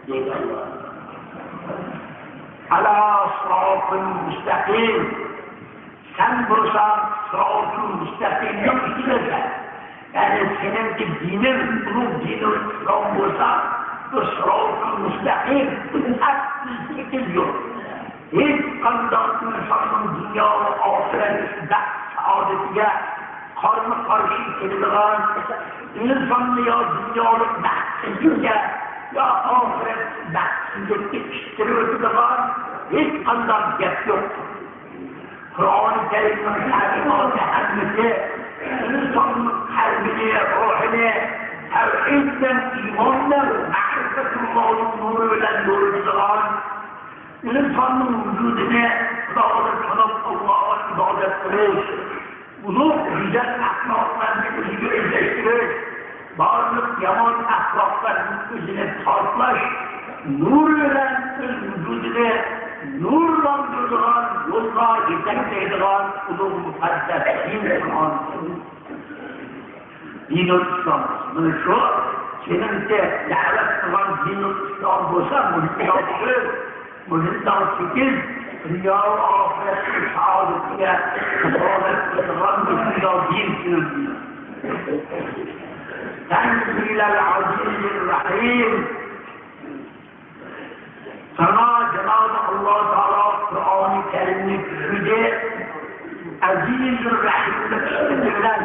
deydi Allah. Ala sıratın müstakim. Sen bursan sıratın müstakim yok istersen. Yani seninki dinin, bunun dinin İslam bursa, bu sıratın müstakim, haksız şekil yok. Hiç kandan insanın dünya ve ahiret saadetiyle karma karşı kelimeler, insanlı ya dünyalık bahtsizlikle ya ahiret bahtsizlikle iştiriyorlar, hiç kandan gep yoktur. Kur'an-ı Kerim'in talimatı hemmeti, insanın kalbini, ruhunu, tevhidden, imanla, ma'rifetullah'ın nuruyla nuruyla, insanın vücudunu ibadet kanıp Allah'a ibadet kılış, bunu güzel ahlaklarını özgür özleştiriş, bazı yaman ahlaklarını özüne tartlaş, nur veren vücudunu nurlandırılan, yolda yetenekleyen ulum mukaddes din Kur'an'ın din-ül İslam. Bunu şu, senin de davet kılan din-ül İslam olsa, mühimden sekiz, dünya ve ahiretin saadetiyle davet kılan mühimden din sınırlıyor. Tenzilel azizir-rahim. Sana Cenab-ı Allah Teala Kur'an-ı Kerim'in küçüğü Aziz-ül Rahim'le işletilen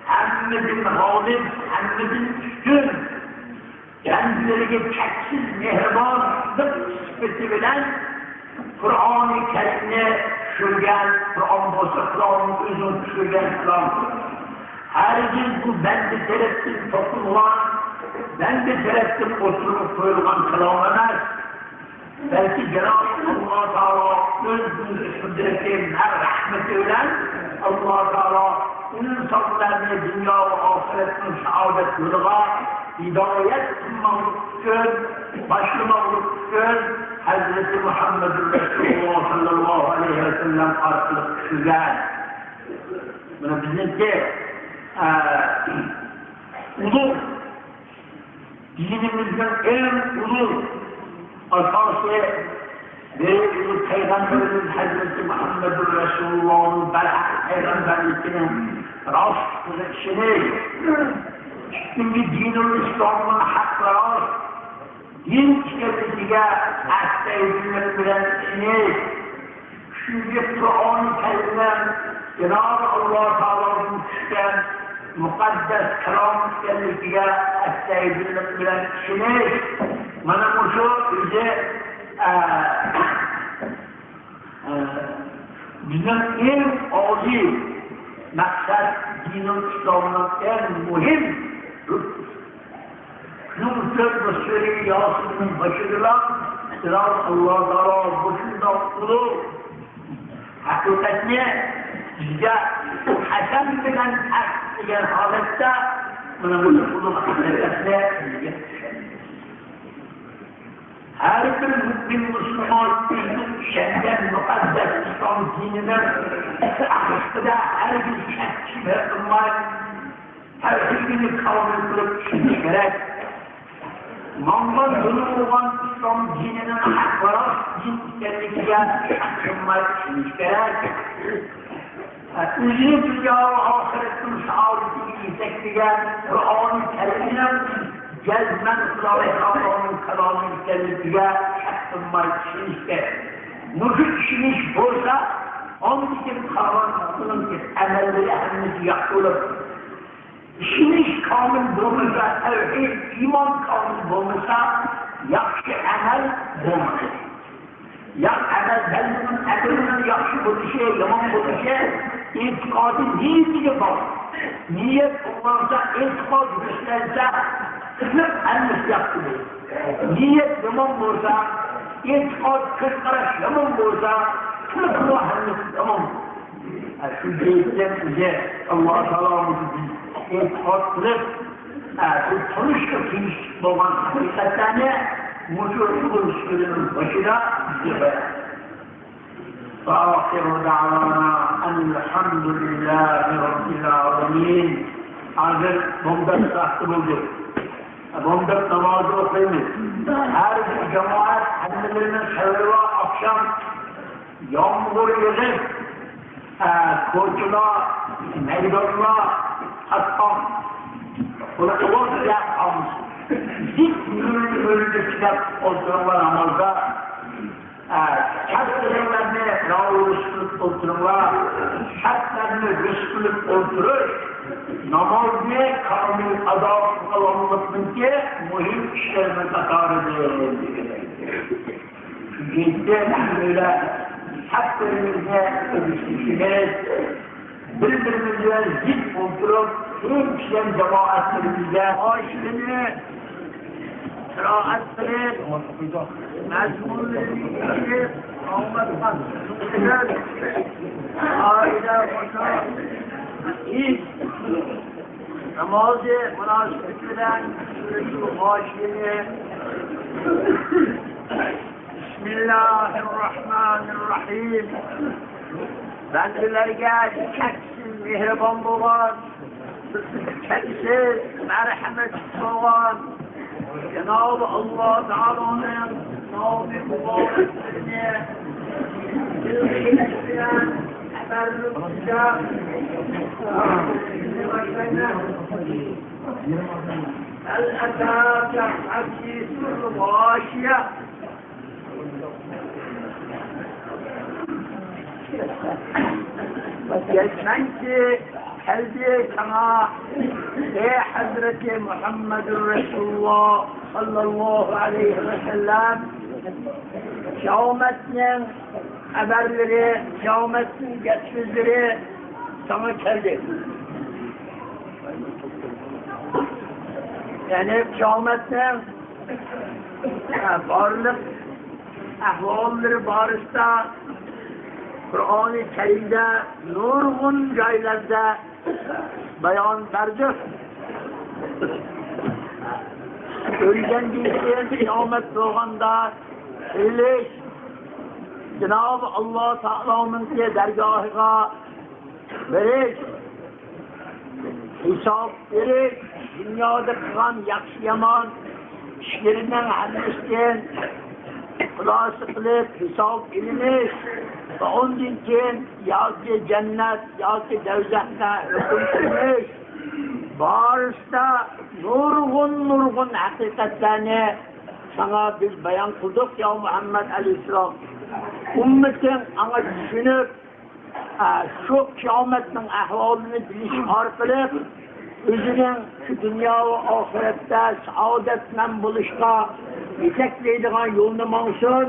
hemmedin galip, hemmedin üstün kendilerine çeksiz mehribanlık nispeti bilen Kur'an-ı Kerim'le düşürgen, Kur'an olsa Kur'an'ın özünü düşürgen Kur'an'dır. Her gün bu bende tereddüt toplulan, bende tereddüt oturup koyulan kelamlar, belki Cenab-ı Allah Teala öz kudreti her rahmetiyle Allah Teala insanlarını dünya ve ahiretin saadet yoluna hidayet kılmalıktır, başlamalıktır. Hazreti Muhammed Resulullah sallallahu aleyhi ve sellem artık güzel. Bunu bizimki ulu, dinimizden en ulu asası ve Peygamberimiz Hazreti Muhammed Resulullah'ın belki Peygamberlikinin rast kılışını, çünkü din-ül İslam'ın hakları, din işletiyle hasta edilmek bilenini, çünkü Kur'an-ı Kerim'den Cenab-ı Allah Teala'nın çıkan mukaddes kelam işletiyle hasta edilmek bilenini, bana bu şu bize bizim en âli maksat din-ül İslam'ın en mühim Nur'dur Resulü Yasin'in başıdırlar, Allah Teala başından ulu, hakikatine bize Hasan bilen diyen halette buna ulu hakikatine her bir mümin Müslüman şenden mukaddes İslam dininin ahlakıda her bir şekçi ve ımmat tevhidini kavga kılıp düşünmüş gerek. Mangal dönüm olan İslam dininin hakları din işlerliğine ımmat düşünmüş gerek. Üzülü dünya ve ahiretin saadetini yüksekliğe Kur'an-ı Kerim'ine gezmen kılavuz Allah'ın kelamı işlerliğine ımmat düşünmüş gerek. Mühür işiniz olsa onun için kavramının ki emelleri hemmeti yapılır. İşiniz kamil bulunursa, tevhid, iman kamil bulunursa, yakşı emel bulunur. Yak emel, belirinin emelinin yakşı buluşu, yaman buluşu, itikadı niyetiyle bak. Niyet olursa, itikad güçlense, kısıp henüz yaptırır. Niyet yaman bulursa, itikad kırkaraş yaman bulursa, kısıp henüz yaman bulursa. Şu cihetten bize Allah-u Teala'mızı itikad kılıp, tanıştık hiç olan hakikatlerine mucurlu sürünün başına bize beyan. فآخر دعوانا أن الحمد لله رب العالمين. Hazır bomba sahtı bulduk. Bomba namaz namazı okuyunuz. Her bir cemaat kendilerinin sabırla akşam yağmur yağıp koçuna, meydanına hatta bunu kıvırdı yapmamış. Zikr ölüdü kitap otururlar namazda. Şartlarını rağırışılıp otururlar. Şartlarını rüşkülüp oturur. Namazı kamil adab kılamlıktın ki mühim işlerine katarıdır. Ciddi böyle şartlarımızı ödüşmüşsünüz. Birbirimize zil oturup tüm işlem cemaatlerimize aşkını kıraatleri mezmunları anlatmak ister. Aile başa ilk namazı münasebet eden Süresi Haşim'i Bismillahirrahmanirrahim. Bendilerge çeksiz mihriban boğan, çeksiz merhametsiz boğan, Cenab-ı Allah Teala'nın nabi mübareklerini bilgilendiren haberleriyle El-Etâke Hadîsül Gâşiye geçmen ki geldi sana ey Hazreti Muhammedur Resulullah sallallahu aleyhi ve sellem kıyametin haberleri, kıyametin geçmişleri sana geldi. Yani kıyametin varlık ahvalları barışta Kur'an-ı Kerim'de nurgun joylarda bayon berdi. O'lgandan keyin qiyomat bo'lganda ilish Cenab-ı Allah Teala'nın dergahına beriş, hesap beriş, dünyada kılan yaxşı yaman işlerinden hemleşken kulası kılıp hesap iliniş ve ondan keyin yoki cennet yoki devzatda hukm qilinish barishda nurgun haqiqatlarni sana biz bayon qildik ya Muhammed Aleyhisselam. Ümmetin ana düşünüp şu kıyametin ahvalini biliş arqılıp özünün şu dünya ve ahirette saadetle buluşta yetekleydiğin yolunu mansın,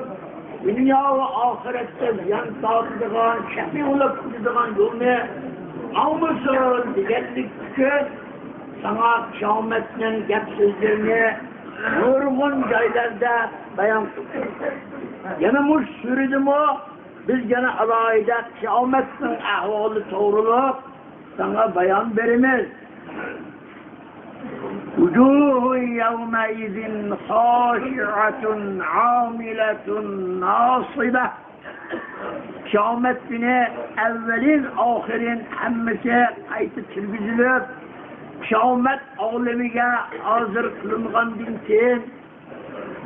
dünya ve ahirette yan dağıtıdığın, şefi olup gidiğin yolunu almışsın diyenlik için sana kıyametin gep sözlerini nurgun joylarda bayon qildik. Yana muş sürdüm o, biz gene alayda kıyametin ahvalı doğrulup sana bayan verimiz. Vucuhun yevmeizin haşi'atun amiletun nasibe. Kıyamet günü evvelin ahirin hemmesi kayıtı tilbizilip kıyamet alemiga hazır kılıngandan keyin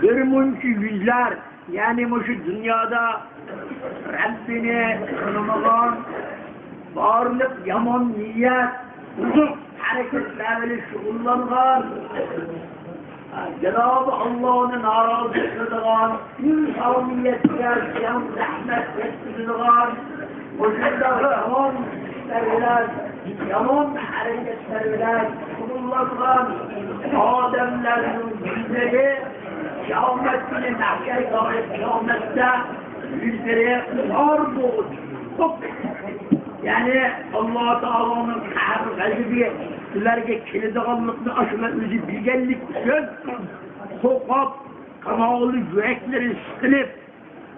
bir muncu yüzler yani şu dünyada Rabbini tanımagan, varlık yaman niyet, uzun hareketlerle şuurlangan, Cenab-ı Allah'ın narazı kıldıgan, insaniyetine yan zahmet ettirdigan, o şurada yaman işlerler, yaman hareketlerle şuurlangan Ademlerin yüzleri, kıyamet günü mahşer kıyamette yüzleri zor boğut. Yani Allah Teala'nın kahır gazibi sizlerge kilidiğanlıkını aşıma özü bilgenlik söz sokap kamalı yürekleri sıkılıp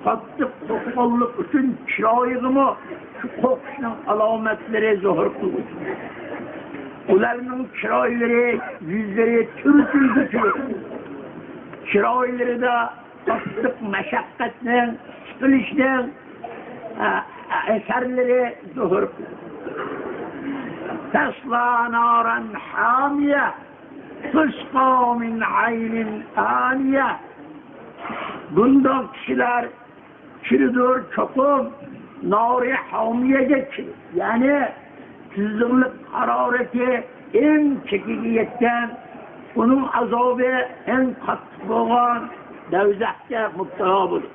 kattık sokallık için çırağıyımı şu kokuşun alametleri zuhur kılmış. Onların çırağıları, yüzleri türlü çırağıları da kattık meşakkatinin, sıkılışının eserleri zuhur. Tesla naran hamiye Tüsqa min aynin aniye. Bundan kişiler kiridir çokum nari hamiyege kirir. Yani tuzluğluk harareti en çekici yetken, onun azabı en katı olan devzehte mutlaka budur.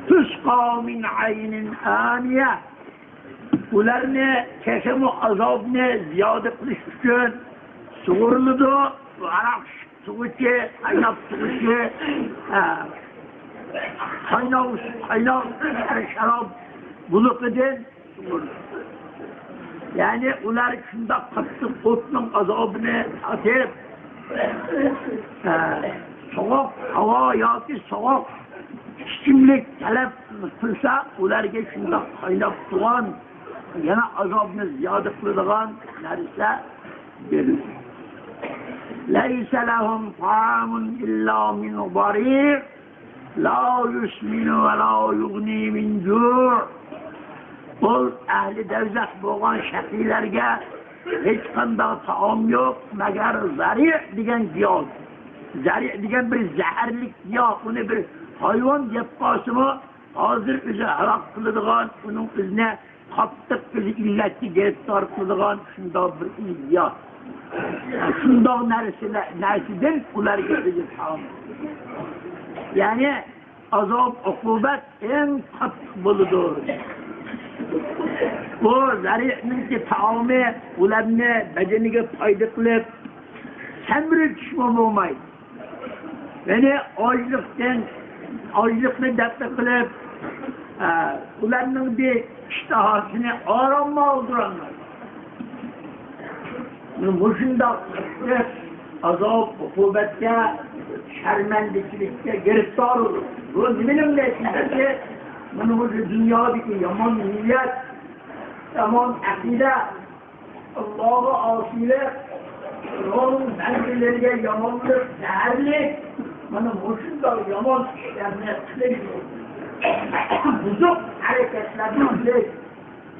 Tüsqa min aynin aniye. Ularını kesemi azabını ziyade kılış için suğurludu, arak suğuçu, kaynak suğuçu, kaynak şarap buluk edin, suğurludu. Yani ular şunda kattık otun azabını atıp, soğuk hava yoki soğuk içimlik talep kılsa, ularga şunda kaynak tuğan, yana azabını ziyade kıldıgan narsa gelir. Leyse lehum ta'amun illa min darir, la yusminu ve la yugni min cu'. Bu ehli devzeh boğan şekillerge hiç kanda taam yok, meğer zari' digen giyoh. Zari' digen bir zehirlik giyoh, onu bir hayvan yapkasımı hazır üzü halak kılıdıgan, onun üzerine kattık üzü illeti geriftar kılıdıgan, şunda bir giyoh. Şunda neresidir, ular getirir taam. Yani azap, ukubet en katı buludur. Bu zari'nin ki taamı ularını bedeniga payda qilib semri düşman olmaydı. Beni açlıkni dafta qilib ularning bir ishtahasini oromma oldiranlar. Mushunda azob, uqubatga, sharmandachilikka giriftor olur. Bu nimaning neticasi? Mana bu dünyadaki yaman niyet, yaman akide, Allah'a asiler, onun belgelerine yamanlık, değerlik, mana bu şunda yaman işlerine kılıyor. Buzuk hareketlerine kılıyor.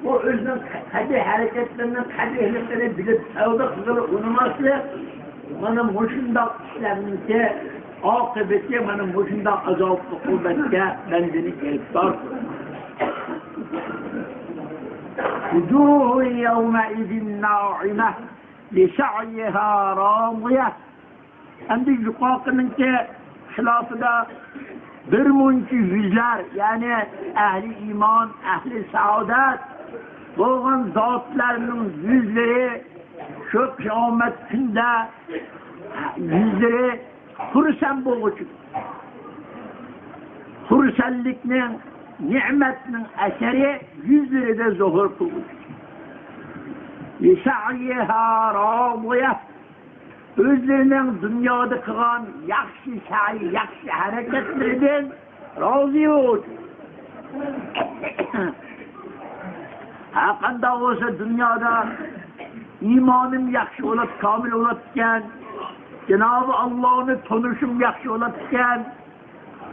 Bu özünün kadı hareketlerinin kadihliklerini bilip sevda kızılı unuması, mana bu şunda işlerine akıbeti benim hoşunda azap ukubette bendini geriftar kılır. Vucuhu yevme izin na'ime li sa'yiha râziye. Hem de yukarının ki hilafıda bir munki yüzler, yani ehli iman, ehli saadet, boğan zatlarının yüzleri şu kıyamet günde yüzleri Hursen boğucuk. Hursenlikinin, nimetinin eseri yüzleri de zuhur kılmış. Lisa'yiha râziye. Özlerinin dünyada kılan yakşı sa'i, yakşı hareketlerden razı olacak. Hakanda olsa dünyada imanım yakşı olup, kamil olupken, Cenab-ı Allah'ını tanışım yakşı olupken,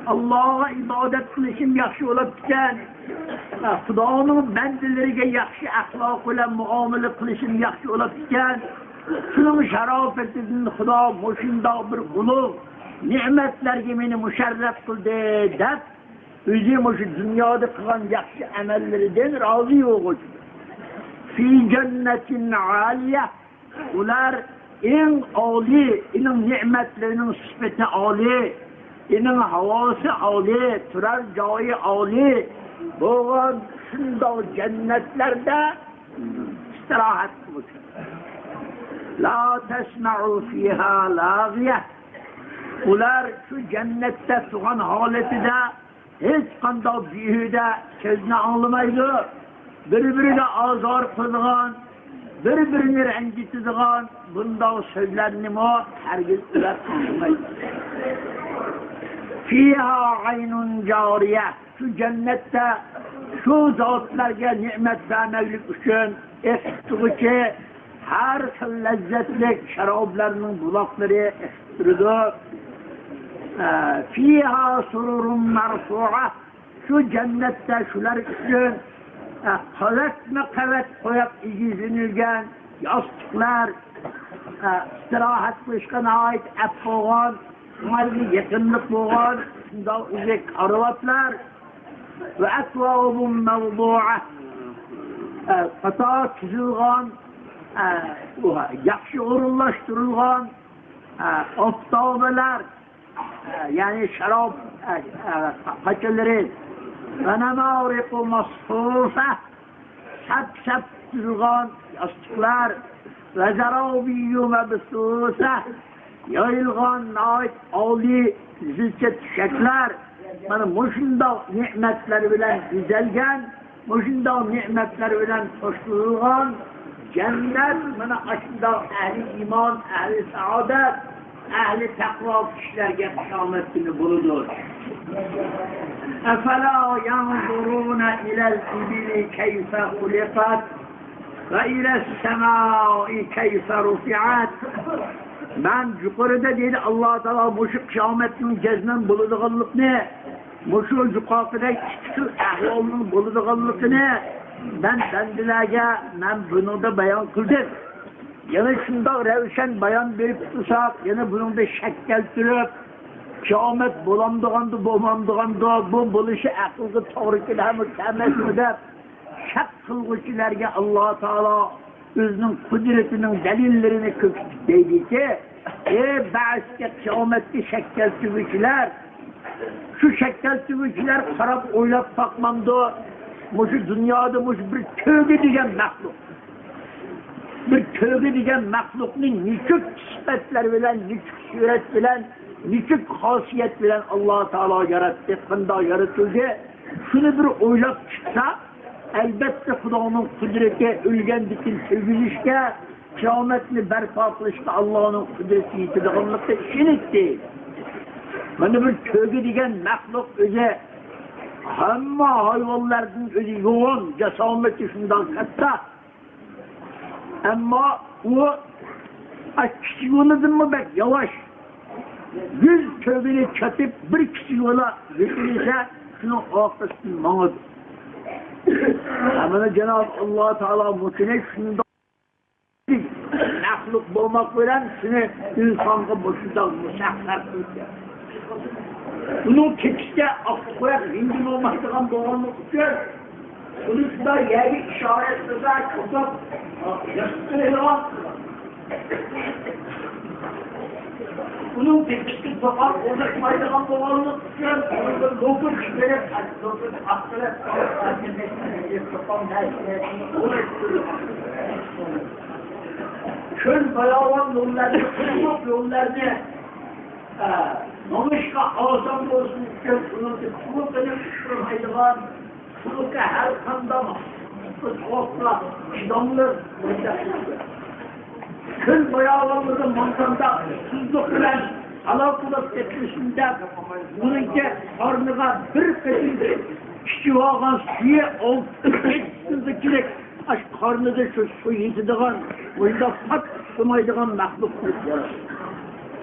Allah'a ibadet kılışım yakşı olupken, Xudoning bandalariga yakşı ahlak ile muamele kılışım yakşı olupken, şunun şarafetinden Xudo mushunda bir ulug' nimetlerge meni musharraf qildi deb, o'zi mushu dunyoda qilgan yaxshi amallaridan rozi bo'lg'uchi. Fi jannatin aliye, ular en oli, inin nimetlerinin sifati oli, inin havası oli, turar joyi oli, bo'lgan shundoq cennetlerde istirahat qilmoqchi. La tesma'u fiha lagiye. Ular şu cennette tuğan haletide hiç qanday bihude sözünü anlamaydı. Birbirine azar kılgan, birbirini rencitdigan bunday sözlerini hergiz ular anlamaydı. Fiha aynun cariye. Şu cennette şu zatlarga nimet vermeklik için ektiği her lezzetlik şarablarının bulakları ektirdi. Fiha sururun merfu'a. Şu cennette şular için kavet mi kavet koyup izinilgen yastıklar, istirohat qilishga nihoyat ap bo'lgan, ularga yaqinlik bo'lgan shunday uzak karavotlar va asvabun mawdu'a qator tuzilgan, yaxshi o'rinlashtirilgan oftobalar, ya'ni sharob qachalari va namariqu masfufa, sap tuzilgan yostiqlar va zarobiyyu mabsusa, yoyilgan nihoyat oliy zilcha tushaklar. Mana mushundoq ne'matlar bilan bezalgan, mushundoq ne'matlar bilan to'shilgan jannat mana ashundoq ahli iymon, ahli saodat, ahli taqvo kishilarga qiyomat kuni bo'ladi. Afala yanzuruna ilal ibili kayfa xuliqat va ilas samai kayfa rufi'at. Ben yukarıda dedi Allah Teala muşu kıyametin gezmen buluduğunlukni, muşu yukarıda küçük ahvalının buluduğunlukni bendilerge ben bunu da bayan kıldım. Yani şunda revşen bayan verip tutsak, yani bunu da şek keltirip, kıyamet bulamdığandı, bulmamdığandı, bu buluşu akıllı doğrukiler mükemmel şek kılgıçilerge Allah Teala özünün kudretinin delillerini kökütüp deydi ki, ba'sga kıyametli şekkel tübükler, şu şekkel tübükler karab oylap bakmamdı, şu dünyada bir tövbe diyen mahluk. Bir tövbe diyen mahluknin nükük sıfatlar bilen, nükük suret bilen, nükük hasiyet bilen Allah-u Teala yarattı, kında yaratıldı. Şunu bir oylap çıksa, elbette Xudoning kudreti ölgendikin sevgilişke, kıyametini berpa kılışta Allah'ın kudreti yetidiğinlikte işinitdi. Bana bir tövbe diyen mahluk öze, hamma hayvanlardan özü yoğun, cesameti şundan katta. Ama o, kişi yoludun mu bek yavaş, 100 tövbeni çatıp bir kişi yola götürürse, şunun arkasını mağdur. Ama Cenab-ı Allah Teala mutine şundan mahluk bulmak veren şunu insanı boşundan musahhar kılıyor. Bunun tekiste akkoyak zengin olmaktan doğanlık için bunu da yeri işaret eder, tutup yastırıyor. Bunun tekiste fakat orada faydalan doğanlık için onu dokun kişilere dokun aktıra çöl bayağı yollarını, kırmak yollarını namışka ağzam olsun için bunun kulukını kışkırmaydılar, kuluka her kanda soğukla şidamlı çöl bayağılarında mantanda tuzluk bilen alakılak etmişinde bununki karnıga bir petin kişi ağan suya ol etsindikilik aş karnıda şu su yetidiğen oyunda pat sumaydiğen mahluktur.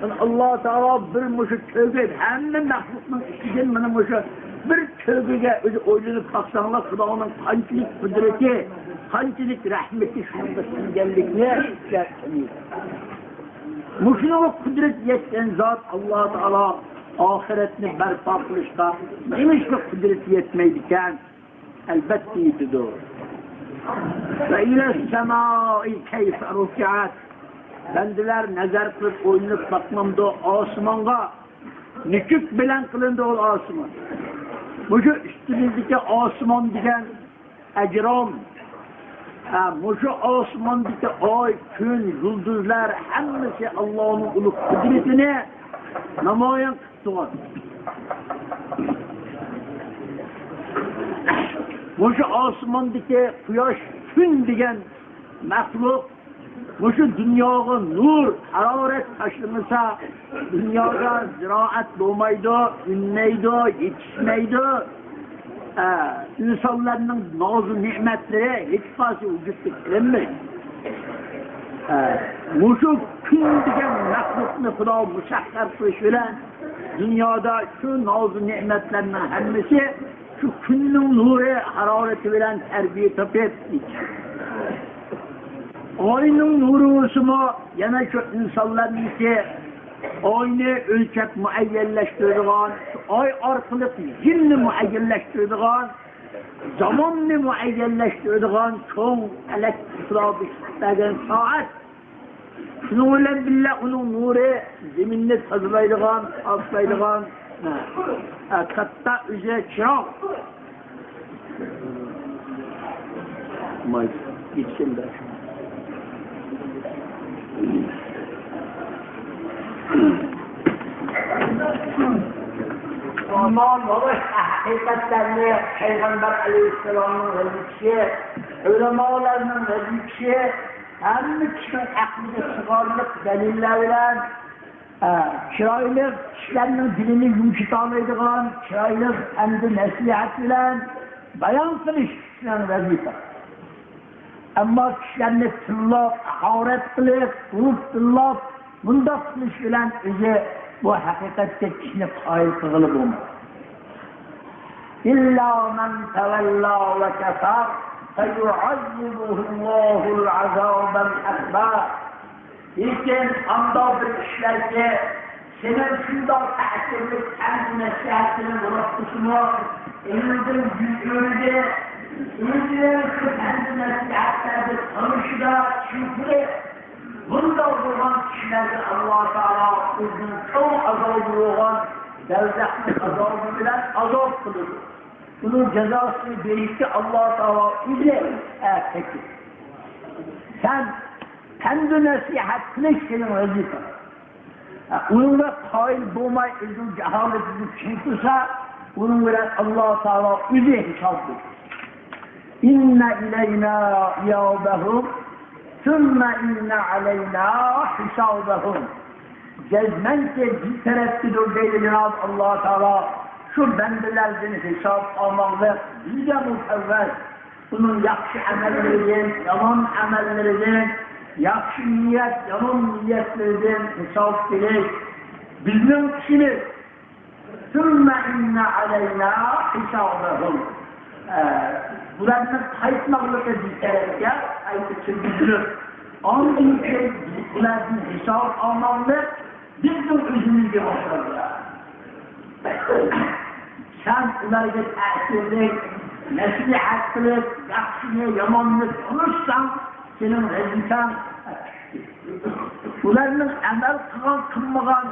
Yani Allah Teala bir muşu tövbe hem de mahlukun işigen bana muşu bir tövbege özü oylanıp baksanlar Xudoning qanchalik kudreti, qanchalik rahmeti şunda singenlikni işlersin. Muşuna kudret yetken zat Allah Teala ahiretini berpa kılışta neymiş ki kudreti yetmeydiken elbette yetidir. Ve ile semai keyfe rufiat. Bendiler nazar kılıp oynayıp bakmamda asmanga nükük bilen kılındı ol asman. Muşu üstünüzdeki asman diyen ecram, muşu asmandaki ay, gün, yıldızlar hemmesi Allah'ın ulu kudretini namayan kıttılar. Muşu asmandaki kuyaş, gün diyen mahluk, muşu dünyaya nur, hararet taşımasa, dünyada ziraat doğmaydı, ünmeydi, yetişmeydi. İnsanların nazı nimetleri hiç fazla vücut getirilmez. Muşu gün diyen mahlukunu Xudo musahhar kılış bilen, dünyada şu nazı nimetlerinin hemmesi, şu günün nuru, harareti bilen terbiye tapıp oyning nurusimi yana shu insonlarniki oyni o'lchab muayyanlashtiradigan, oy orqali jinni muayyanlashtiradigan, zamonni muayyanlashtiradigan cho'ng elektron soat. Shuning bilan birga uning nuri zaminni tozalaydigan, poklaydigan katta o'zi chiroq. Mayt geçsinler. Aman olur, hakikatlerini Peygamber Aleyhisselam'ın vazifesi, ulemalarının vazifesi, hem kişinin aklına çıkarlık delillerle, çıraylık kişilerin dilini yumuşatamaydıgan, çıraylık hem de nasihat ile bayan kılış kişilerin vazifesi. Ama kişilerini tırlap, hakaret kılıp, vurup tırlap, bunda kılış bilen özü bu hakikatte kişini kail kılıp olmaz. İlla men tevella ve kefer feyuazzibuhullahul azabel ekber. Lakin anda bir kişiler ki senin şundan tehtirlik kendi nasihatinin ulaştısını elinizin yüzüğünde İngilizlerin kendi nasihatleri tanışıda çünkü bunda olan kişilerde Allah-u Teala özünün çok azabı olan devletli azabı bilen azap kılır. Bunun cezasını birlikte Allah-u Teala ile erkektir. Sen kendi nasihatini senin vazifen. Onunla kail bulmayı özün cehaletini çekirse onun bilen Allah-u Teala ile hesapdır. İnne ileyna iyâbehum ثُمَّ اِنَّ عَلَيْنَا حِسَابَهُمْ. Cezmente tereddüdür değil Allah-u Teala. Şu bendelerden hesap almalı. Bize mufevvel. Bunun yakşı amellerinin, yalan amellerinin, yakşı niyet, yalan niyetlerinin hesap bilir. Bizim işimiz. ثُمَّ اِنَّ عَلَيْنَا حِسَابَهُمْ. Bunların kayıtmaklıkla dikkatle ayıp için bizilir. Onun için bunların hesap almalı, bizim özümüzde başarılar. Sen bunları tesirlik, nasihat kılıp, yakşını, yamanını konuşsan, senin vazifen bunların emel kılan kılmagan,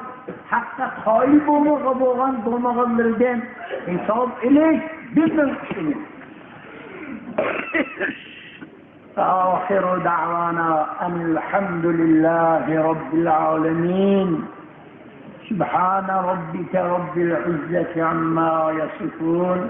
hatta tayyip olmağanlarından hesap ile bizim işimiz. آخر دعوانا أن الحمد لله رب العالمين سبحان ربك رب العزة عما يصفون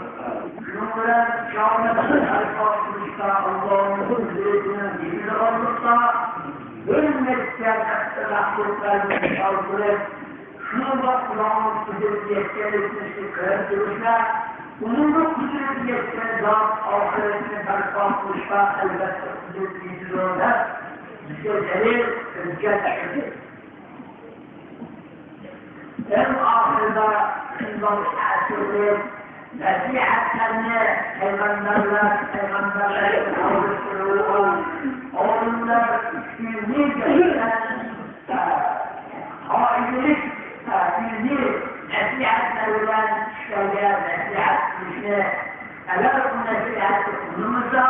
Onunla kudret yetken zat ahiretine berkan kuşta elbette kudret yetkiyorlar. Güzelleri rüzgar taşıdır. En ahirde insan asırlık, nasihatlerini peygamberlerin kavuşturuğu, onunla üstünlüğü gösteren haidelik, nasihatlerden şöyle nasihat işte eğer bu nasihat kullanılırsa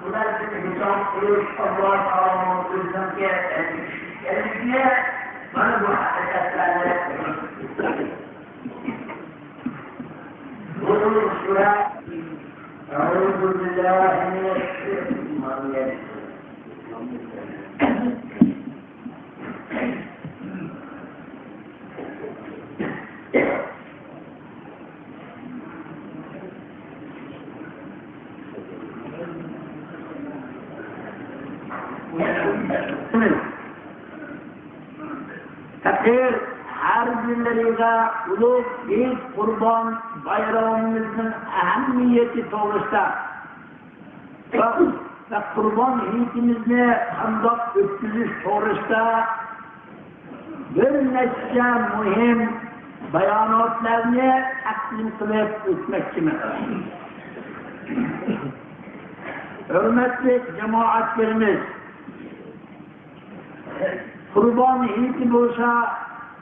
bunlar bir hesap olur Allah Teala'nın özünde kendisine bana bu hakikatlerle bu sure Euzu billahi mineşşeytanirracim. Takdir her birleriyle ulug bir kurban bayramımızın ehemmiyeti doğrusunda ve kurban heyetimizni kandak öptürüş doğrusunda bir nesce mühim beyanatlarını takdim kılıp etmekçimiz. Hürmetli cemaatlerimiz, Kurban iti bo'lsa,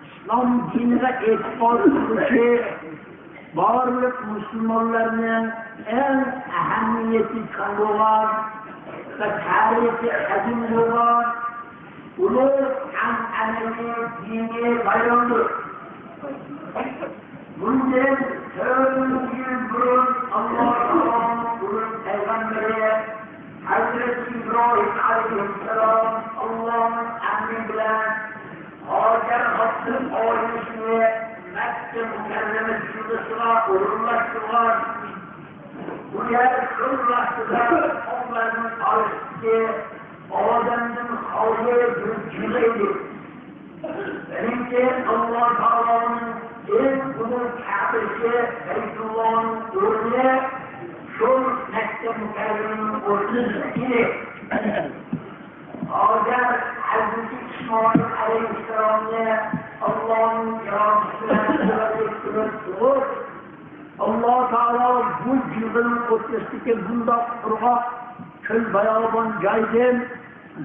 islom diniga e'tiqod qilishi barliq musulmonlarning eng ahamiyatli bo'lgan va tarixiy qadim bo'lgan ulug' an'anaviy diniy bayondir. Bundan 400 yil burun Alloh taoloning payg'ambari Hazreti İbrahim aleyhisselam Allah'ın emri bilen Hacer Hakk'ın ailesini Mekke mükerreme şubesine uğurlaştılar. Bu yer kırlaştılar. Onların ailesi Adem'in havlu gürçüleydi. Benimki Allah Teala'nın ilk bunun Kabe'si Beytullah'ın uğruna şu Mekke mükerremenin ortasındaki Hacer Hazreti İsmail Aleyhisselam'la Allah'ın yaratısına sıralayıp Allah Teala bu cüzdanın ortasındaki bunda kurmak köy bayağı caydım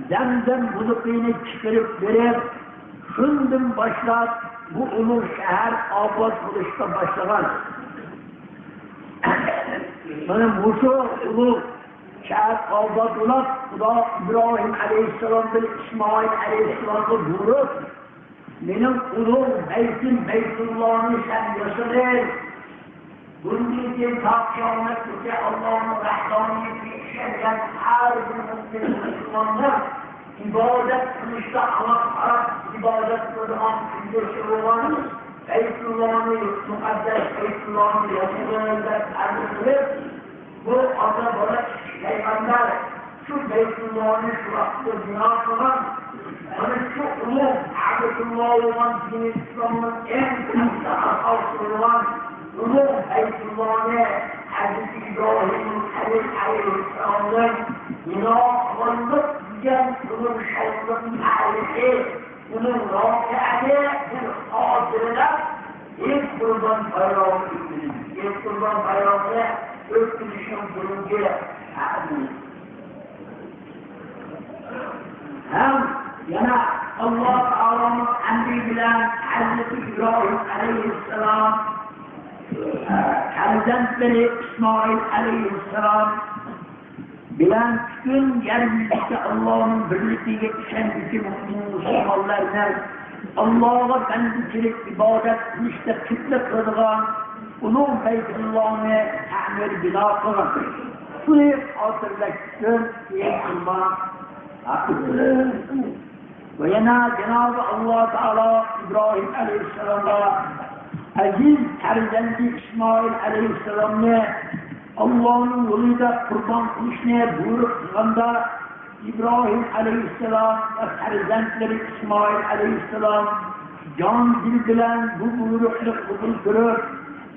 zemzem buzukluğunu çıkarıp verip şundan başlayıp bu ulug' şehir abad buluşta başlagan. Mana bu ulug' shahar obod bo'lib, Xudo İbrahim alayhissalom bilan İsmoil alayhissalomga buyurib, mening ulug' baytim Baytullohni sen yasir. Bundan keyin qiyomatgacha Allohning rahmoniyatiga ishongan har bir musulmonlar ibodat qilishda qarab ibodat qiladigan kungacha bo'lgan Beytullohni muqaddas Beytullohni yasirda ta'riflab bu ota-bola peygamber şu Beytullohni şu vaqtda bino qilgan ana shu ulug' Abdulloh olan din İslam'ın en katta asosi bo'lgan ulug' Beytullohni Hazreti İbrahim aleyhissalomdan bino qilinib degan ulug' shovqin tarihi bunun rofiati bir hozirlar ilk kurban bayramı ötülür. İlk kurban bayramı ötülüşün bulunduğu hem yana Allah Teala'nın emri bilen Hazreti İbrahim aleyhisselam Hazretleri İsmail aleyhisselam bilen bütün yeryüzünde Allah'ın birliğine işendiki Müslümanlarla Allah'a bendikilik ibadet kılışta kitle kıldıgan ulug' Beytullah'ını ta'mir bina kılgan. Şunu hatırlaksın diye kılmak hakkıdır. Ve yana Cenab-ı Allah Teala İbrahim aleyhisselam'a aziz ferzendi İsmail aleyhisselam'ını Allah'ın yoluyla kurban kılışına buyruk kılganda İbrahim aleyhisselam ve ferzentleri İsmail aleyhisselam can dil bilen bu buyruklu kabul görüp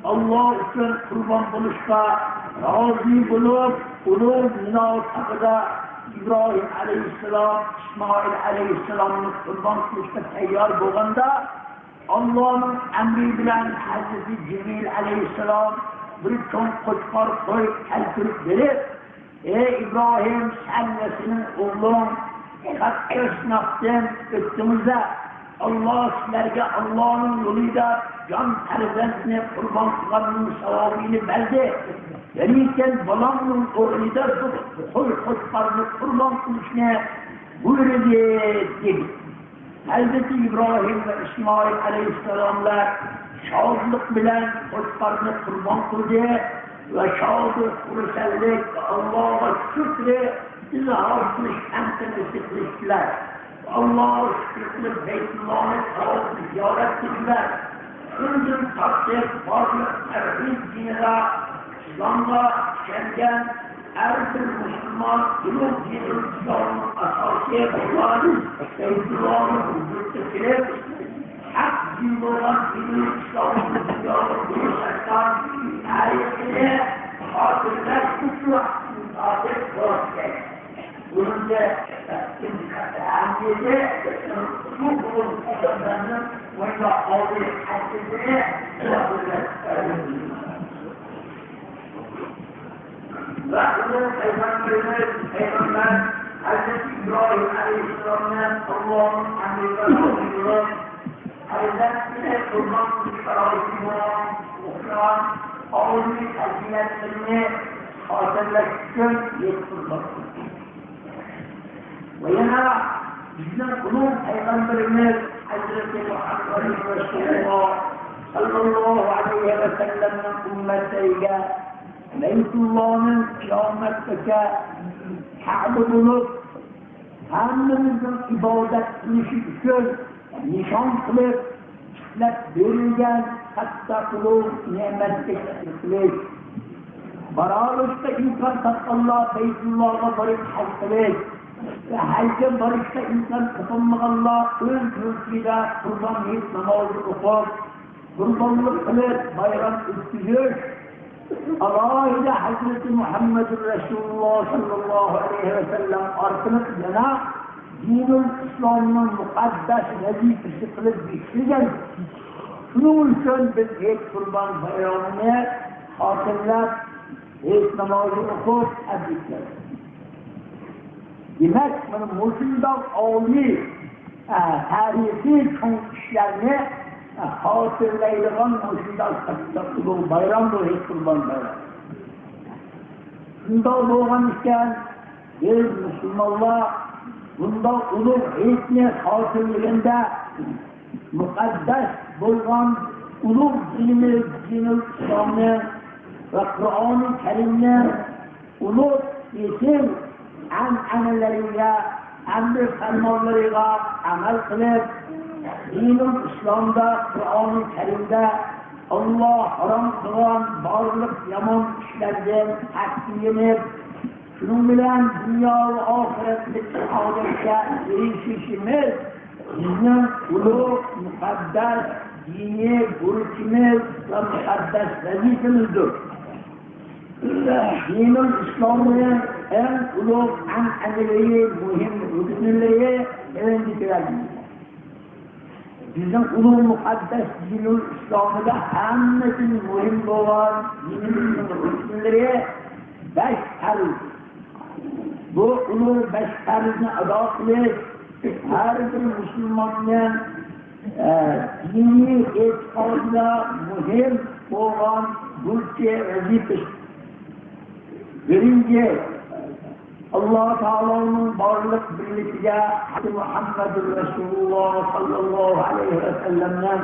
Allah için kurban buluşta razı bulup ulug' münasabada İbrahim aleyhisselam İsmail aleyhisselam'ın kurban kılışta teyyar bolganda Allah'ın emri bilen Hazreti Cibril aleyhisselam bir çoğun koçkar koy keltirip verip ey İbrahim sen ve senin oğlun kaçta sınavdan öttüğümüzde Allah sizlerge Allah'ın yoluyla can terzentine kurban kılanının sevabını verdi. Yeriyken balamının oğluyla koy koçkarını kurban kılışına buyurdu dedi. Hazreti İbrahim ve İsmail aleyhisselamlar şahlık bilen koçkarını kurban kıldı ve şahlık kursellik Allah'a şükre izahar kılış emtini sıkıştılar. Allah'a şükürlük Beytullah'ı sağlıklı ziyaret ettiler. Şunun takdir varlık tevhid dinine İslam'da şengen her bir Müslüman ulug' din İslam'ın asası olan Beytullah'ı huzurda hak din olan din İslam'ın dünyanın buluşaktan tarihine hatırlar şu adet borçlar. Bunun da emniyete bu bulun adamlarının ve aldığı hakkını hatırlar. Ve bunun peygamber Hazreti İbrahim Aleyhisselam'ın Allah'ın emriyle Hazreti kurban kuşlarına okuyan ağırlık faziletlerini hatırlatın yetkilidir. Ve yana bizden kulun Peygamberimiz Hazreti Muhammed Resulullah sallallahu aleyhi ve sellem'in ümmetiyle Beytullah'ın kıyametteki Ka'be bulup hammamizin ibadet qilishi uchun nishon qilib ishlab berilgan katta qulluq ne'matga qilish barorishda imkon topganlar Beytullahga borib haj qilish va hajga borishda imkon topolmaganlar o'z mulkida qurbon hayit namozi o'qib qurbonlik qilib bayram o'tkazish alohida Hazreti Muhammed Resulullah sallallahu aleyhi ve sellem artık yana dinul İslam'ın mukaddes vazifesi kılıp bitirgen şunun için biz ilk kurban bayramını hatırlat, ilk namazı okup edikler. Demek benim Musul'dan âli tarihi çok işlerini hatırlaydıgan Musul'dan kaçtığı bayramdır ilk kurban bayram. Bunda doğan iken biz Müslümanlar bunda ulug' hayitni hatırlayında mukaddes bo'lgan ulug' dinimiz, dinul İslam'ni ve Kur'an-ı Kerim'ni ulug' yetim an'analariga, emri fermanlarıyla amel kılıp dinul İslam'da, Kur'an-ı Kerim'de Allah haram kılan varlık yaman işlerden hakkıyınıp şunun bilen dünya ve ahiretlik saadetke erişişimiz bizim ulug' mukaddes dini burçimiz ve mukaddes vazifemizdir. Dinul İslam'ın en ulug' an'analeri, muhim rükünleri öğrendiklerdir. Bizim ulug' mukaddes dinul İslam'da hemmetin muhim olan dinimizin rükünleri 5 farz. Bu ulug' 5 farzını ada kılış her bir Müslümanın dini etikadına muhim olan burçe vazifesi. Birinci, Allah Teala'nın varlık birliğiyle Muhammed Resulullah sallallahu aleyhi ve sellem'den